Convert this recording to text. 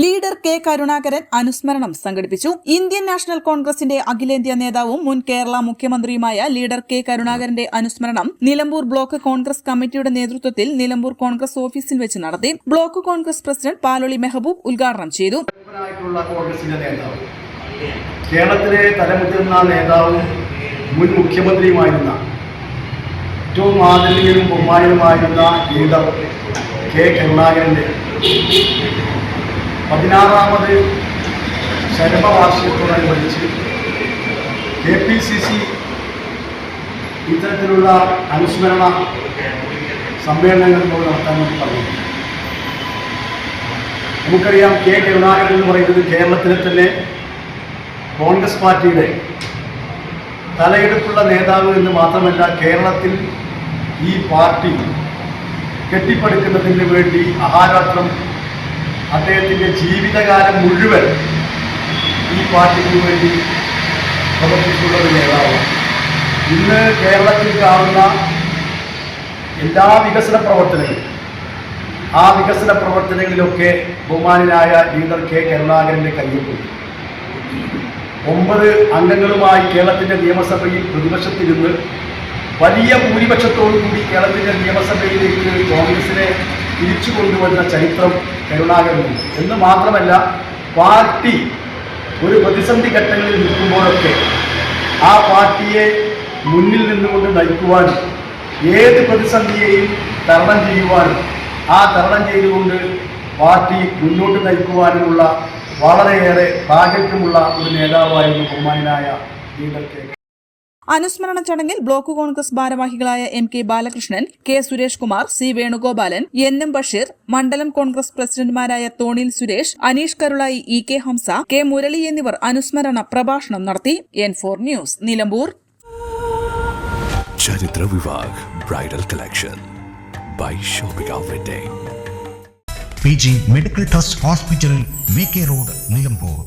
Leader K Karunakaran അനുസ്മരണം സംഘടിപ്പിച്ചു. Indian national കോൺഗ്രസിന്റെ അഖിലേന്ത്യാ നേതാവും മുൻ കേരള മുഖ്യമന്ത്രിയുമായ ലീഡർ കെ കരുണാകരന്റെ അനുസ്മരണം നിലമ്പൂർ ബ്ലോക്ക് കോൺഗ്രസ് കമ്മിറ്റിയുടെ നേതൃത്വത്തിൽ നിലമ്പൂർ കോൺഗ്രസ് ഓഫീസിൽ വെച്ച് നടത്തി. ബ്ലോക്ക് കോൺഗ്രസ് പ്രസിഡന്റ് പാലോളി മെഹബൂബ് ഉദ്ഘാടനം ചെയ്തു. കേരളത്തിലെ തലമുതിർന്ന നേതാവും മുൻ മുഖ്യമന്ത്രിയുമായിരുന്ന ഏറ്റവും ആദരണീയനും ബഹുമാനീയനുമായിരുന്ന ലീഡർ കെ കരുണാകരന്റെ 16ാമത് ചരമവാർഷികത്തോടനുബന്ധിച്ച് KPCC ഇത്തരത്തിലുള്ള അനുസ്മരണ സമ്മേളനങ്ങൾ നടത്താൻ വേണ്ടി പറഞ്ഞു. നമുക്കറിയാം, കെ കരുണാകരൻ എന്ന് പറയുന്നത് കേരളത്തിലെ തന്നെ കോൺഗ്രസ് പാർട്ടിയുടെ തലയെടുപ്പുള്ള നേതാവ് എന്ന് മാത്രമല്ല, കേരളത്തിൽ ഈ പാർട്ടി കെട്ടിപ്പടുക്കുന്നതിന് വേണ്ടി അഹാരാത്രം അദ്ദേഹത്തിൻ്റെ ജീവിതകാലം മുഴുവൻ ഈ പാർട്ടിക്ക് വേണ്ടി പ്രവർത്തിച്ചുള്ള ഒരു നേതാവാണ്. ഇന്ന് കേരളത്തിൽ കാണുന്ന എല്ലാ വികസന പ്രവർത്തനങ്ങളും, ആ വികസന പ്രവർത്തനങ്ങളിലൊക്കെ ബഹുമാനായ ലീഡർ കെ കരുണാകരൻ്റെ കയ്യൊപ്പുണ്ട്. 9 അംഗങ്ങളുമായി കേരളത്തിൻ്റെ നിയമസഭയിൽ പ്രതിപക്ഷത്തിരുന്ന് വലിയ ഭൂരിപക്ഷത്തോടുകൂടി കേരളത്തിൻ്റെ നിയമസഭയിലേക്ക് കോൺഗ്രസിനെ തിരിച്ചു കൊണ്ടുവരുന്ന ചരിത്രം കരുണാകരനുണ്ട്. എന്ന് മാത്രമല്ല, പാർട്ടി ഒരു പ്രതിസന്ധി ഘട്ടങ്ങളിൽ നിൽക്കുമ്പോഴൊക്കെ ആ പാർട്ടിയെ മുന്നിൽ നിന്നുകൊണ്ട് നയിക്കുവാനും ഏത് പ്രതിസന്ധിയെയും തരണം ചെയ്യുവാനും ആ തരണം ചെയ്തുകൊണ്ട് പാർട്ടി മുന്നോട്ട് നയിക്കുവാനുമുള്ള വളരെയേറെ പ്രാഗൽഭ്യമുള്ള ഒരു നേതാവായിരുന്നു ബഹുമാനായ ലീഡർ കെ. അനുസ്മരണ ചടങ്ങിൽ ബ്ലോക്ക് കോൺഗ്രസ് ഭാരവാഹികളായ MK Balakrishnan, K Suresh Kumar, C Venugopalan, NM Basheer, മണ്ഡലം കോൺഗ്രസ് പ്രസിഡന്റുമാരായ തോണിൽ സുരേഷ്, അനീഷ് കരുളായി, EK ഹംസ, K മുരളി എന്നിവർ അനുസ്മരണ പ്രഭാഷണം നടത്തി. N4 news, Nilambur. ചരിത്ര Vivah bridal collection by shopping wedding. PG medical trust hospital, VK road, Nilambur.